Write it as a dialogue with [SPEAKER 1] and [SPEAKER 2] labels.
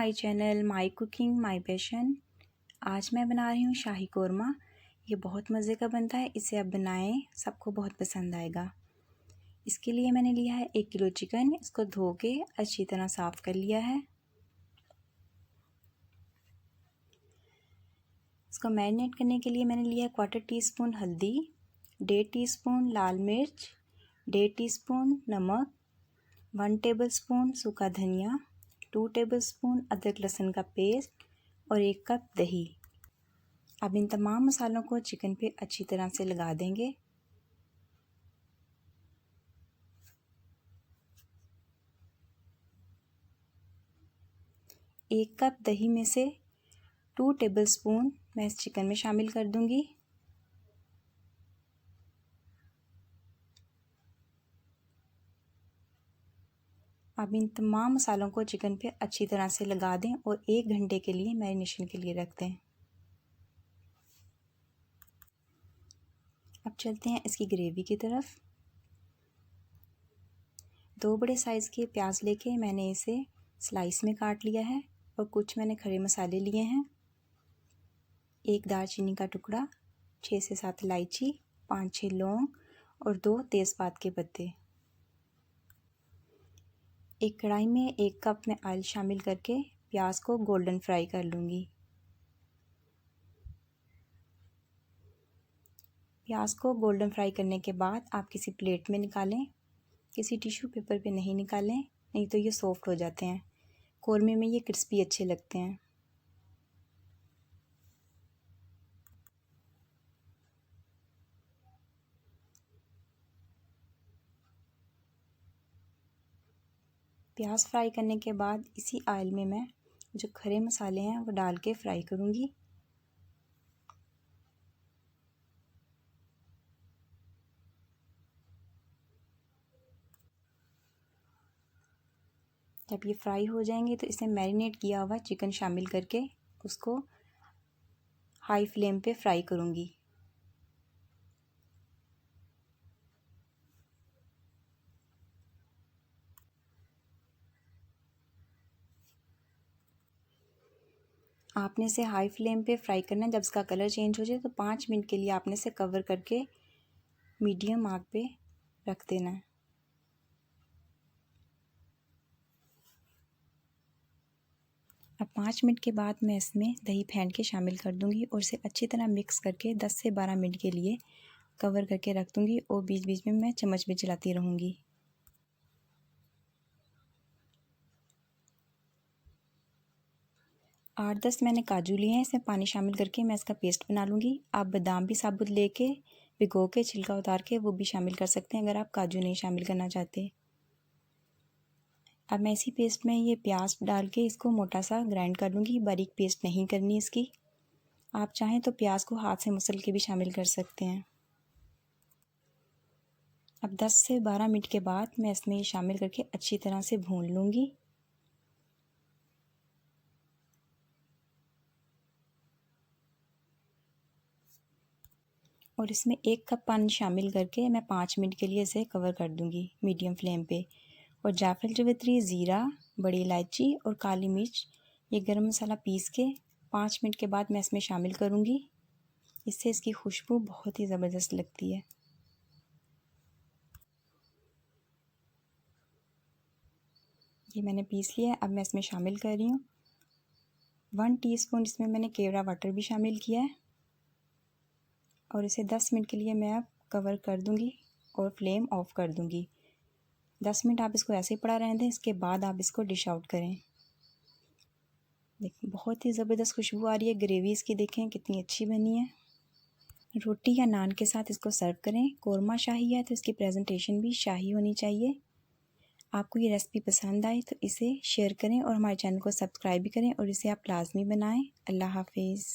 [SPEAKER 1] My channel my cooking my passion. आज मैं बना रही हूँ शाही कोरमा। ये बहुत मज़े का बनता है, इसे आप बनाएं, सबको बहुत पसंद आएगा। इसके लिए मैंने लिया है 1 किलो चिकन। इसको धो के अच्छी तरह साफ़ कर लिया है। इसको मैरिनेट करने के लिए मैंने लिया है 1/4 टीस्पून हल्दी, 1.5 टीस्पून लाल मिर्च, 1.5 टीस्पून नमक, 1 टेबलस्पून सूखा धनिया, 2 टेबलस्पून अदरक लहसुन का पेस्ट और 1 कप दही। अब इन तमाम मसालों को चिकन पे अच्छी तरह से लगा देंगे। एक कप दही में से 2 टेबलस्पून मैं इस चिकन में शामिल कर दूंगी। अब इन तमाम मसालों को चिकन पे अच्छी तरह से लगा दें और 1 घंटे के लिए मैरिनेशन के लिए रख दें। अब चलते हैं इसकी ग्रेवी की तरफ। 2 बड़े साइज़ के प्याज लेके मैंने इसे स्लाइस में काट लिया है और कुछ मैंने खड़े मसाले लिए हैं। 1 दालचीनी का टुकड़ा, 6 से 7 इलायची, 5-6 लौंग और 2 तेज़पात के पत्ते। एक कढ़ाई में 1 कप में ऑयल शामिल करके प्याज को गोल्डन फ्राई कर लूँगी। प्याज को गोल्डन फ्राई करने के बाद आप किसी प्लेट में निकालें, किसी टिश्यू पेपर पे नहीं निकालें, नहीं तो ये सॉफ्ट हो जाते हैं। कोरमे में ये क्रिस्पी अच्छे लगते हैं। प्याज फ्राई करने के बाद इसी ऑयल में मैं जो खड़े मसाले हैं वो डाल के फ्राई करूँगी। जब ये फ्राई हो जाएंगे तो इसमें मैरिनेट किया हुआ चिकन शामिल करके उसको हाई फ्लेम पे फ्राई करूँगी। आपने इसे हाई फ्लेम पे फ्राई करना है। जब इसका कलर चेंज हो जाए तो 5 मिनट के लिए आपने इसे कवर करके मीडियम आग पे रख देना है। अब 5 मिनट के बाद मैं इसमें दही फेंट के शामिल कर दूंगी और इसे अच्छी तरह मिक्स करके 10 से 12 मिनट के लिए कवर करके रख दूंगी और बीच बीच में मैं चम्मच भी चलाती रहूँगी। आठ 10 मैंने काजू लिए हैं, इसमें पानी शामिल करके मैं इसका पेस्ट बना लूँगी। आप बादाम भी साबुत लेके भिगो के छिलका उतार के वो भी शामिल कर सकते हैं अगर आप काजू नहीं शामिल करना चाहते। अब मैं इसी पेस्ट में ये प्याज डाल के इसको मोटा सा ग्राइंड कर लूँगी। बारीक पेस्ट नहीं करनी इसकी। आप चाहें तो प्याज को हाथ से मसल के भी शामिल कर सकते हैं। अब 10 से 12 मिनट के बाद मैं इसमें ये शामिल करके अच्छी तरह से भून लूँगी। और इसमें 1 कप पानी शामिल करके मैं 5 मिनट के लिए इसे कवर कर दूँगी मीडियम फ्लेम पे। और जायफल, जावित्री, ज़ीरा, बड़ी इलायची और काली मिर्च ये गरम मसाला पीस के 5 मिनट के बाद मैं इसमें शामिल करूँगी। इससे इसकी खुशबू बहुत ही ज़बरदस्त लगती है। ये मैंने पीस लिया है, अब मैं इसमें शामिल कर रही हूँ 1 टीस्पून इसमें मैंने केवड़ा वाटर भी शामिल किया है। और इसे 10 मिनट के लिए मैं अब कवर कर दूँगी और फ्लेम ऑफ कर दूँगी। 10 मिनट आप इसको ऐसे ही पड़ा रहने दें, इसके बाद आप इसको डिश आउट करें। देखिए बहुत ही ज़बरदस्त खुशबू आ रही है। ग्रेवी इसकी देखें कितनी अच्छी बनी है। रोटी या नान के साथ इसको सर्व करें। कोरमा शाही है तो इसकी प्रेजेंटेशन भी शाही होनी चाहिए। आपको ये रेसिपी पसंद आए तो इसे शेयर करें और हमारे चैनल को सब्सक्राइब भी करें और इसे आप लाजमी बनाएं। अल्लाह हाफिज़।